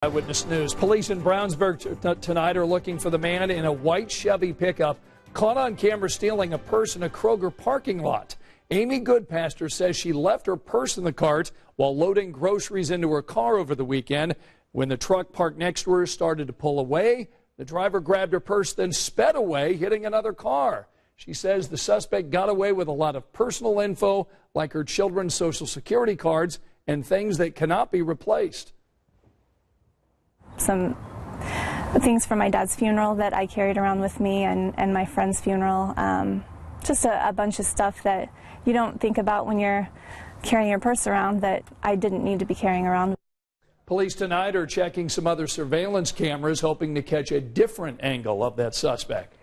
Eyewitness News. Police in Brownsburg tonight are looking for the man in a white Chevy pickup caught on camera stealing a purse in a Kroger parking lot. Amy Goodpaster says she left her purse in the cart while loading groceries into her car over the weekend. When the truck parked next to her started to pull away, the driver grabbed her purse, then sped away, hitting another car. She says the suspect got away with a lot of personal info, like her children's Social Security cards and things that cannot be replaced. Some things from my dad's funeral that I carried around with me, and my friend's funeral. Just a bunch of stuff that you don't think about when you're carrying your purse around that I didn't need to be carrying around. Police tonight are checking some other surveillance cameras, hoping to catch a different angle of that suspect.